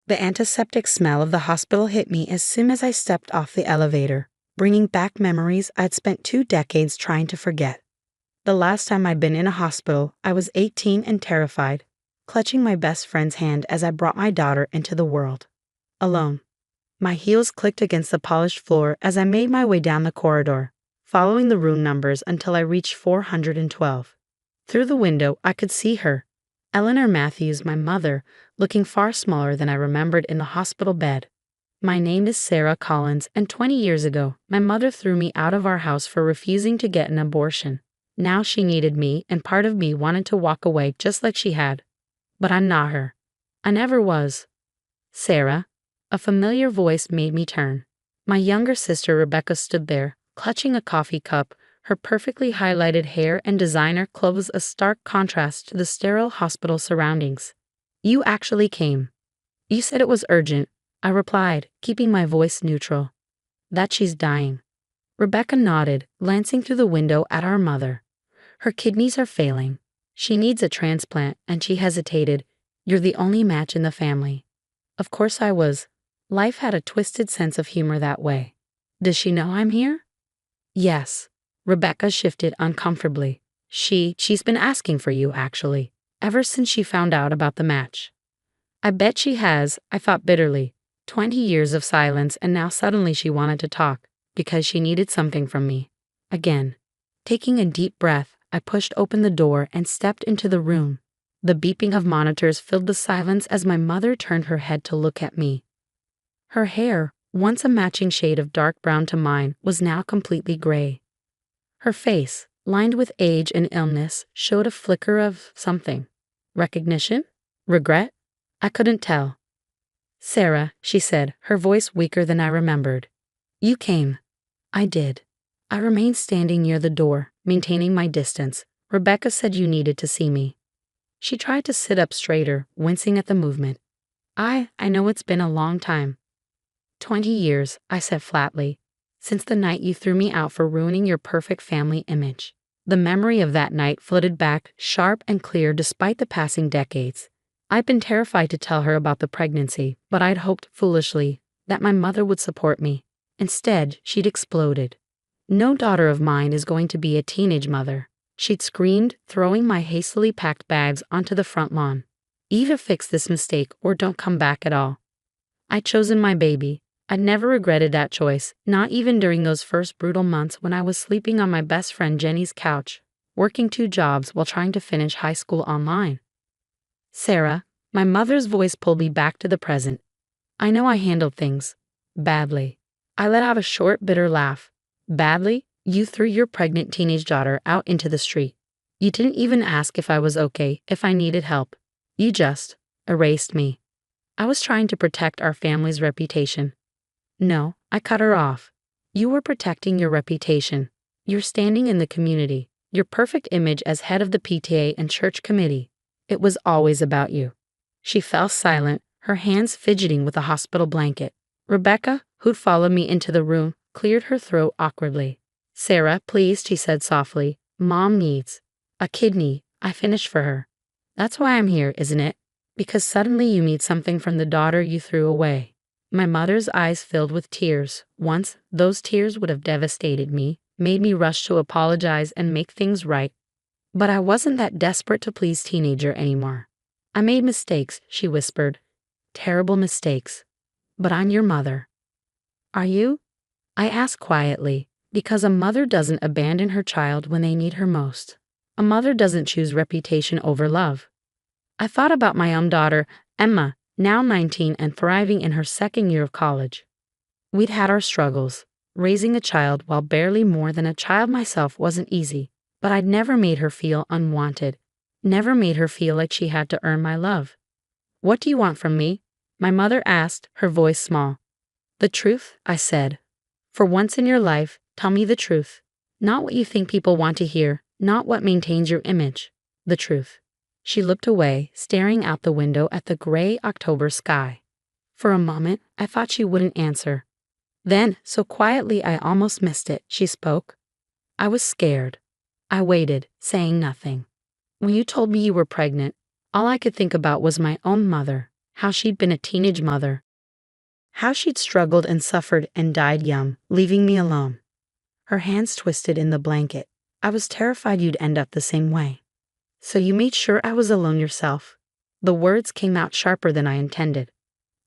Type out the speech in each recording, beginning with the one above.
The antiseptic smell of the hospital hit me as soon as I stepped off the elevator, bringing back memories I'd spent 2 decades trying to forget. The last time I'd been in a hospital, I was 18 and terrified, clutching my best friend's hand as I brought my daughter into the world. Alone. My heels clicked against the polished floor as I made my way down the corridor, following the room numbers until I reached 412. Through the window, I could see her, Eleanor Matthews, my mother, looking far smaller than I remembered in the hospital bed. My name is Sarah Collins, and 20 years ago, my mother threw me out of our house for refusing to get an abortion. Now she needed me, and part of me wanted to walk away just like she had. But I'm not her. I never was. Sarah. A familiar voice made me turn. My younger sister Rebecca stood there, clutching a coffee cup, her perfectly highlighted hair and designer clothes a stark contrast to the sterile hospital surroundings. You actually came. You said it was urgent, I replied, keeping my voice neutral. That she's dying. Rebecca nodded, glancing through the window at our mother. Her kidneys are failing. She needs a transplant, and she hesitated. You're the only match in the family. Of course I was. Life had a twisted sense of humor that way. Does she know I'm here? Yes. Rebecca shifted uncomfortably. She's been asking for you, actually, ever since she found out about the match. I bet she has, I thought bitterly. 20 years of silence, and now suddenly she wanted to talk, because she needed something from me. Again. Taking a deep breath, I pushed open the door and stepped into the room. The beeping of monitors filled the silence as my mother turned her head to look at me. Her hair, once a matching shade of dark brown to mine, was now completely gray. Her face, lined with age and illness, showed a flicker of something. Recognition? Regret? I couldn't tell. Sarah, she said, her voice weaker than I remembered. You came. I did. I remained standing near the door, maintaining my distance. Rebecca said you needed to see me. She tried to sit up straighter, wincing at the movement. I know it's been a long time. 20 years, I said flatly, since the night you threw me out for ruining your perfect family image. The memory of that night flooded back, sharp and clear despite the passing decades. I'd been terrified to tell her about the pregnancy, but I'd hoped, foolishly, that my mother would support me. Instead, she'd exploded. No daughter of mine is going to be a teenage mother, she'd screamed, throwing my hastily packed bags onto the front lawn. Either fix this mistake or don't come back at all. I'd chosen my baby. I'd never regretted that choice, not even during those first brutal months when I was sleeping on my best friend Jenny's couch, working 2 jobs while trying to finish high school online. Sarah, my mother's voice pulled me back to the present. I know I handled things badly. I let out a short, bitter laugh. Badly? You threw your pregnant teenage daughter out into the street. You didn't even ask if I was okay, if I needed help. You just erased me. I was trying to protect our family's reputation. No, I cut her off. You were protecting your reputation. Your standing in the community. Your perfect image as head of the PTA and church committee. It was always about you. She fell silent, her hands fidgeting with a hospital blanket. Rebecca, who'd followed me into the room, cleared her throat awkwardly. Sarah, please, she said softly. Mom needs a kidney. I finished for her. That's why I'm here, isn't it? Because suddenly you need something from the daughter you threw away. My mother's eyes filled with tears. Once, those tears would have devastated me, made me rush to apologize and make things right. But I wasn't that desperate to please teenager anymore. I made mistakes, she whispered. Terrible mistakes. But I'm your mother. Are you? I asked quietly, because a mother doesn't abandon her child when they need her most. A mother doesn't choose reputation over love. I thought about my own daughter, Emma, now 19 and thriving in her 2nd year of college. We'd had our struggles. Raising a child while barely more than a child myself wasn't easy, but I'd never made her feel unwanted, never made her feel like she had to earn my love. What do you want from me? My mother asked, her voice small. The truth, I said. For once in your life, tell me the truth. Not what you think people want to hear, not what maintains your image. The truth. She looked away, staring out the window at the gray October sky. For a moment, I thought she wouldn't answer. Then, so quietly I almost missed it, she spoke. I was scared. I waited, saying nothing. When you told me you were pregnant, all I could think about was my own mother. how she'd been a teenage mother, how she'd struggled and suffered and died young, leaving me alone. Her hands twisted in the blanket. I was terrified you'd end up the same way. So you made sure I was alone yourself. The words came out sharper than I intended.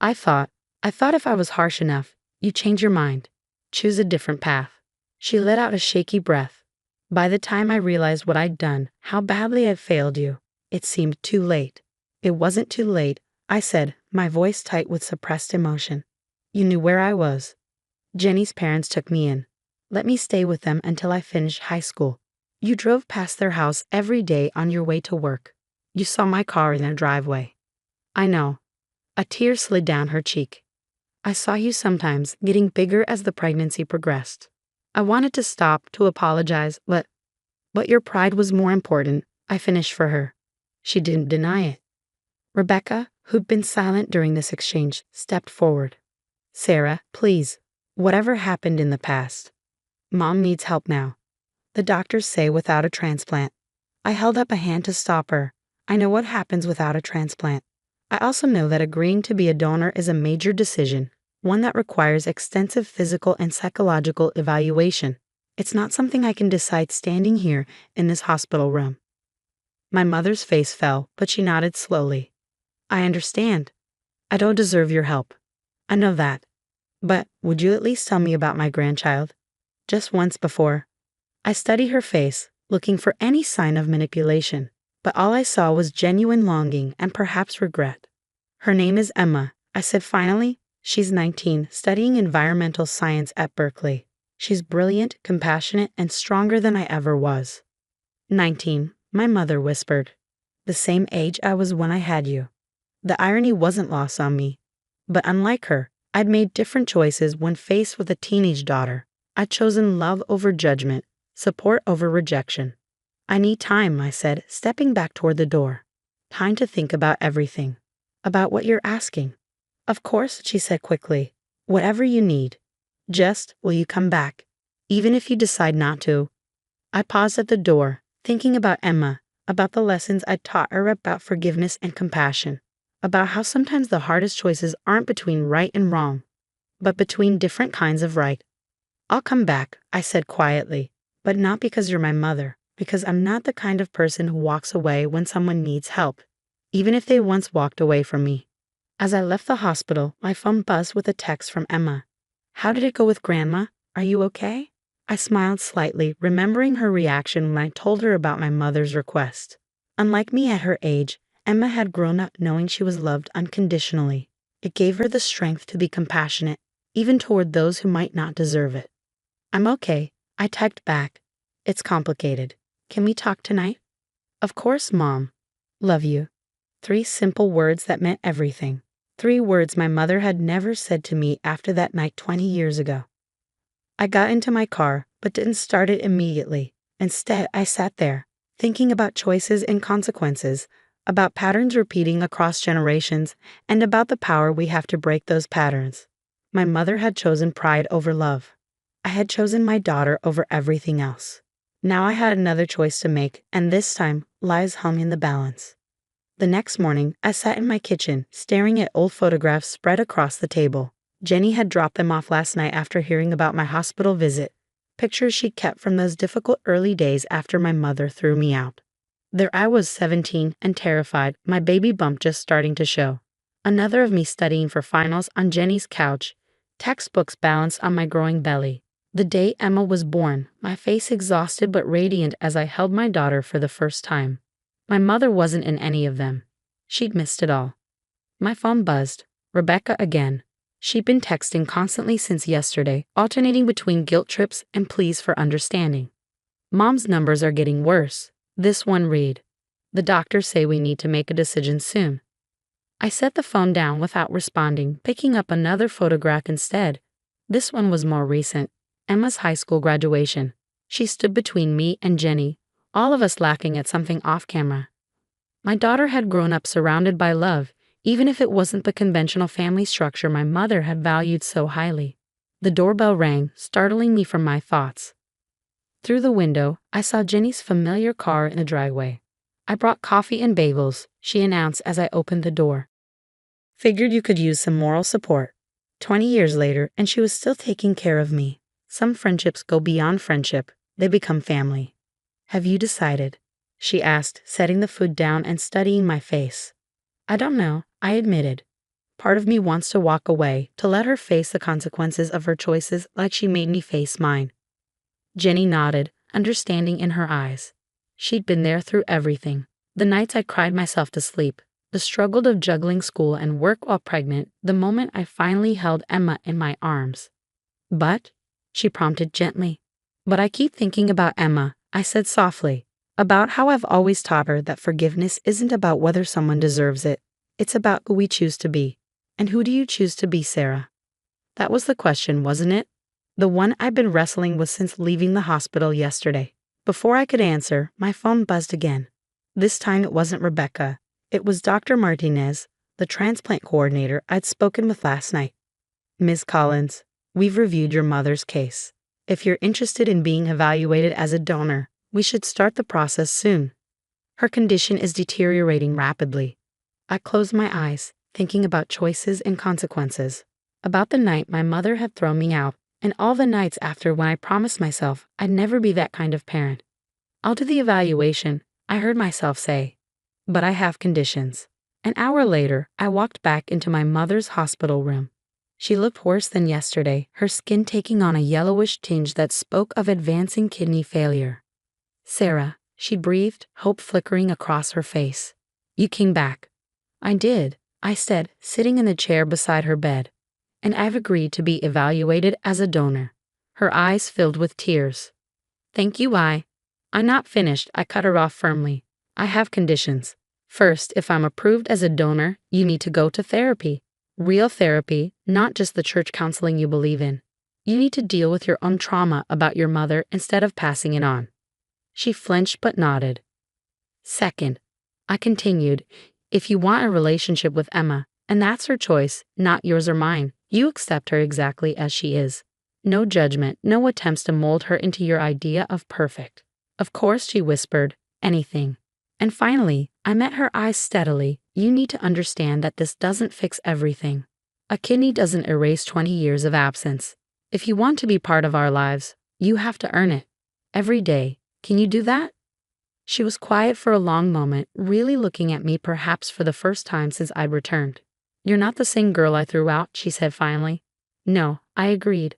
I thought if I was harsh enough, you'd change your mind. Choose a different path. She let out a shaky breath. By the time I realized what I'd done, how badly I'd failed you, it seemed too late. It wasn't too late, I said, my voice tight with suppressed emotion. You knew where I was. Jenny's parents took me in. Let me stay with them until I finished high school. You drove past their house every day on your way to work. You saw my car in their driveway. I know. A tear slid down her cheek. I saw you sometimes, getting bigger as the pregnancy progressed. I wanted to stop, to apologize, but your pride was more important, I finished for her. She didn't deny it. Rebecca, who'd been silent during this exchange, stepped forward. Sarah, please. Whatever happened in the past. Mom needs help now. The doctors say without a transplant. I held up a hand to stop her. I know what happens without a transplant. I also know that agreeing to be a donor is a major decision, one that requires extensive physical and psychological evaluation. It's not something I can decide standing here in this hospital room. My mother's face fell, but she nodded slowly. I understand. I don't deserve your help. I know that. But would you at least tell me about my grandchild? Just once before. I studied her face, looking for any sign of manipulation, but all I saw was genuine longing and perhaps regret. Her name is Emma, I said finally. She's 19, studying environmental science at Berkeley. She's brilliant, compassionate, and stronger than I ever was. 19, my mother whispered. The same age I was when I had you. The irony wasn't lost on me. But unlike her, I'd made different choices when faced with a teenage daughter. I'd chosen love over judgment, support over rejection. I need time, I said, stepping back toward the door. Time to think about everything. About what you're asking. Of course, she said quickly. Whatever you need. Just, will you come back? Even if you decide not to. I paused at the door, thinking about Emma, about the lessons I'd taught her about forgiveness and compassion, about how sometimes the hardest choices aren't between right and wrong, but between different kinds of right. I'll come back, I said quietly, but not because you're my mother, because I'm not the kind of person who walks away when someone needs help, even if they once walked away from me. As I left the hospital, my phone buzzed with a text from Emma. How did it go with Grandma? Are you okay? I smiled slightly, remembering her reaction when I told her about my mother's request. Unlike me at her age, Emma had grown up knowing she was loved unconditionally. It gave her the strength to be compassionate, even toward those who might not deserve it. I'm okay, I typed back. It's complicated. Can we talk tonight? Of course, Mom. Love you. 3 simple words that meant everything. 3 words my mother had never said to me after that night 20 years ago. I got into my car, but didn't start it immediately. Instead, I sat there, thinking about choices and consequences, about patterns repeating across generations, and about the power we have to break those patterns. My mother had chosen pride over love. I had chosen my daughter over everything else. Now I had another choice to make, and this time, lives hung in the balance. The next morning, I sat in my kitchen, staring at old photographs spread across the table. Jenny had dropped them off last night after hearing about my hospital visit, pictures she'd kept from those difficult early days after my mother threw me out. There I was, 17, and terrified, my baby bump just starting to show. Another of me studying for finals on Jenny's couch, textbooks balanced on my growing belly. The day Emma was born, my face exhausted but radiant as I held my daughter for the first time. My mother wasn't in any of them. She'd missed it all. My phone buzzed. Rebecca again. She'd been texting constantly since yesterday, alternating between guilt trips and pleas for understanding. Mom's numbers are getting worse. This one read. The doctors say we need to make a decision soon. I set the phone down without responding, picking up another photograph instead. This one was more recent. Emma's high school graduation. She stood between me and Jenny, all of us laughing at something off camera. My daughter had grown up surrounded by love, even if it wasn't the conventional family structure my mother had valued so highly. The doorbell rang, startling me from my thoughts. Through the window, I saw Jenny's familiar car in the driveway. I brought coffee and bagels, she announced as I opened the door. Figured you could use some moral support. 20 years later, and she was still taking care of me. Some friendships go beyond friendship, they become family. Have you decided? She asked, setting the food down and studying my face. I don't know, I admitted. Part of me wants to walk away, to let her face the consequences of her choices like she made me face mine. Jenny nodded, understanding in her eyes. She'd been there through everything. The nights I cried myself to sleep, the struggle of juggling school and work while pregnant, the moment I finally held Emma in my arms. But, she prompted gently. But I keep thinking about Emma, I said softly, about how I've always taught her that forgiveness isn't about whether someone deserves it, it's about who we choose to be. And who do you choose to be, Sarah? That was the question, wasn't it? The one I'd been wrestling with since leaving the hospital yesterday. Before I could answer, my phone buzzed again. This time it wasn't Rebecca. It was Dr. Martinez, the transplant coordinator I'd spoken with last night. Ms. Collins, we've reviewed your mother's case. If you're interested in being evaluated as a donor, we should start the process soon. Her condition is deteriorating rapidly. I closed my eyes, thinking about choices and consequences. About the night my mother had thrown me out, and all the nights after when I promised myself I'd never be that kind of parent. I'll do the evaluation, I heard myself say. But I have conditions. An hour later, I walked back into my mother's hospital room. She looked worse than yesterday, her skin taking on a yellowish tinge that spoke of advancing kidney failure. Sarah, she breathed, hope flickering across her face. You came back. I did, I said, sitting in the chair beside her bed. And I've agreed to be evaluated as a donor. Her eyes filled with tears. Thank you, I'm not finished, I cut her off firmly. I have conditions. First, if I'm approved as a donor, you need to go to therapy. Real therapy, not just the church counseling you believe in. You need to deal with your own trauma about your mother instead of passing it on. She flinched but nodded. Second, I continued, if you want a relationship with Emma, and that's her choice, not yours or mine, you accept her exactly as she is. No judgment, no attempts to mold her into your idea of perfect. Of course, she whispered, anything. And finally, I met her eyes steadily. You need to understand that this doesn't fix everything. A kidney doesn't erase 20 years of absence. If you want to be part of our lives, you have to earn it. Every day. Can you do that? She was quiet for a long moment, really looking at me perhaps for the first time since I'd returned. You're not the same girl I threw out, she said finally. No, I agreed.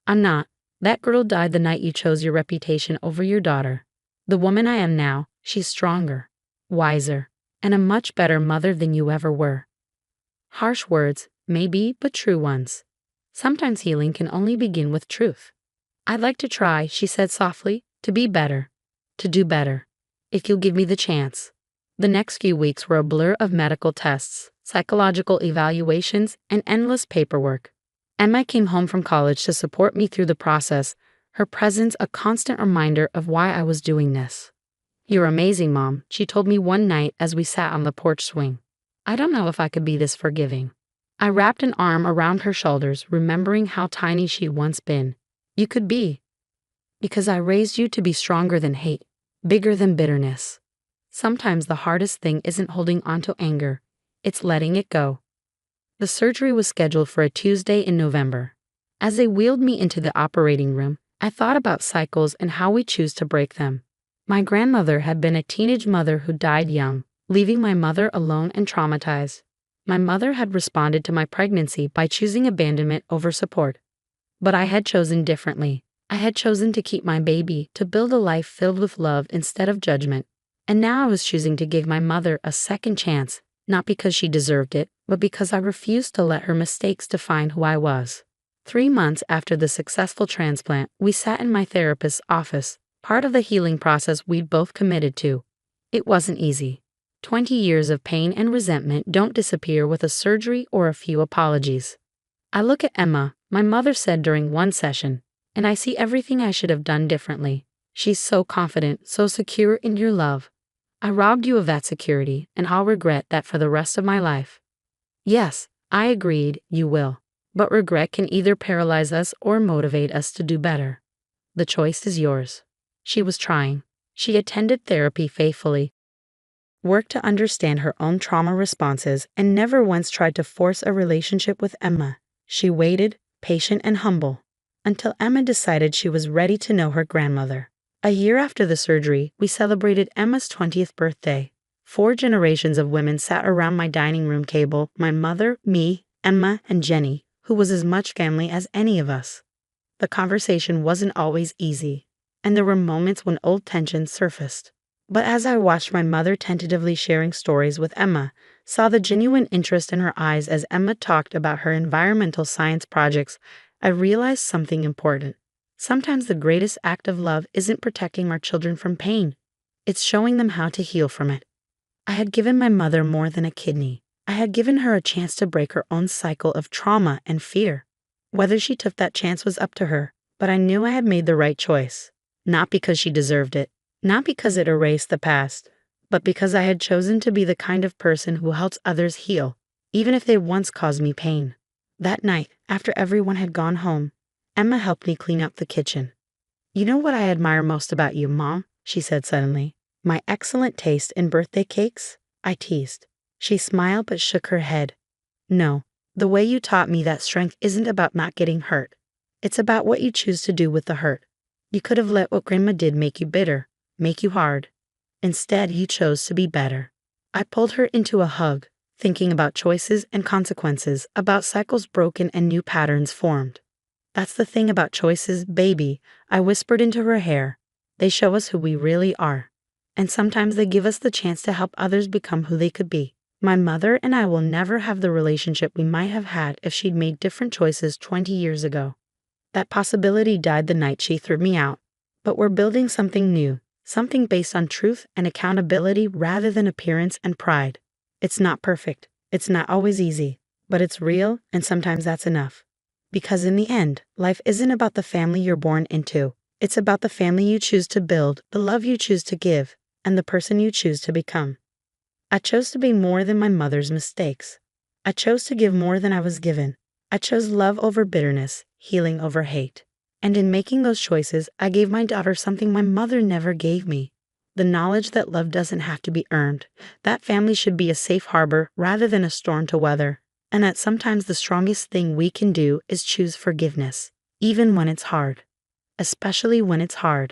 I'm not. That girl died the night you chose your reputation over your daughter. The woman I am now, she's stronger, wiser, and a much better mother than you ever were. Harsh words, maybe, but true ones. Sometimes healing can only begin with truth. I'd like to try, she said softly, to be better, to do better, if you'll give me the chance. The next few weeks were a blur of medical tests, psychological evaluations, and endless paperwork. Emma came home from college to support me through the process, her presence a constant reminder of why I was doing this. You're amazing, Mom, she told me one night as we sat on the porch swing. I don't know if I could be this forgiving. I wrapped an arm around her shoulders, remembering how tiny she'd once been. You could be. Because I raised you to be stronger than hate, bigger than bitterness. Sometimes the hardest thing isn't holding on to anger, it's letting it go. The surgery was scheduled for a Tuesday in November. As they wheeled me into the operating room, I thought about cycles and how we choose to break them. My grandmother had been a teenage mother who died young, leaving my mother alone and traumatized. My mother had responded to my pregnancy by choosing abandonment over support. But I had chosen differently. I had chosen to keep my baby, to build a life filled with love instead of judgment. And now I was choosing to give my mother a second chance, not because she deserved it, but because I refused to let her mistakes define who I was. 3 months after the successful transplant, we sat in my therapist's office, part of the healing process we'd both committed to. It wasn't easy. 20 years of pain and resentment don't disappear with a surgery or a few apologies. I look at Emma, my mother said during one session, and I see everything I should have done differently. She's so confident, so secure in your love. I robbed you of that security, and I'll regret that for the rest of my life. Yes, I agreed, you will. But regret can either paralyze us or motivate us to do better. The choice is yours. She was trying. She attended therapy faithfully, worked to understand her own trauma responses, and never once tried to force a relationship with Emma. She waited, patient and humble, until Emma decided she was ready to know her grandmother. A year after the surgery, we celebrated Emma's 20th birthday. 4 generations of women sat around my dining room table: my mother, me, Emma, and Jenny, who was as much family as any of us. The conversation wasn't always easy, and there were moments when old tensions surfaced. But as I watched my mother tentatively sharing stories with Emma, saw the genuine interest in her eyes as Emma talked about her environmental science projects, I realized something important. Sometimes the greatest act of love isn't protecting our children from pain. It's showing them how to heal from it. I had given my mother more than a kidney. I had given her a chance to break her own cycle of trauma and fear. Whether she took that chance was up to her, but I knew I had made the right choice. Not because she deserved it, not because it erased the past, but because I had chosen to be the kind of person who helps others heal, even if they once caused me pain. That night, after everyone had gone home, Emma helped me clean up the kitchen. "You know what I admire most about you, Mom?" she said suddenly. "My excellent taste in birthday cakes?" I teased. She smiled but shook her head. "No, the way you taught me that strength isn't about not getting hurt. It's about what you choose to do with the hurt. You could have let what Grandma did make you bitter, make you hard. Instead, you chose to be better." I pulled her into a hug, thinking about choices and consequences, about cycles broken and new patterns formed. "That's the thing about choices, baby," I whispered into her hair. "They show us who we really are. And sometimes they give us the chance to help others become who they could be." My mother and I will never have the relationship we might have had if she'd made different choices 20 years ago. That possibility died the night she threw me out. But we're building something new, something based on truth and accountability rather than appearance and pride. It's not perfect, it's not always easy, but it's real, and sometimes that's enough. Because in the end, life isn't about the family you're born into. It's about the family you choose to build, the love you choose to give, and the person you choose to become. I chose to be more than my mother's mistakes. I chose to give more than I was given. I chose love over bitterness, healing over hate. And in making those choices, I gave my daughter something my mother never gave me: the knowledge that love doesn't have to be earned, that family should be a safe harbor rather than a storm to weather, and that sometimes the strongest thing we can do is choose forgiveness, even when it's hard. Especially when it's hard.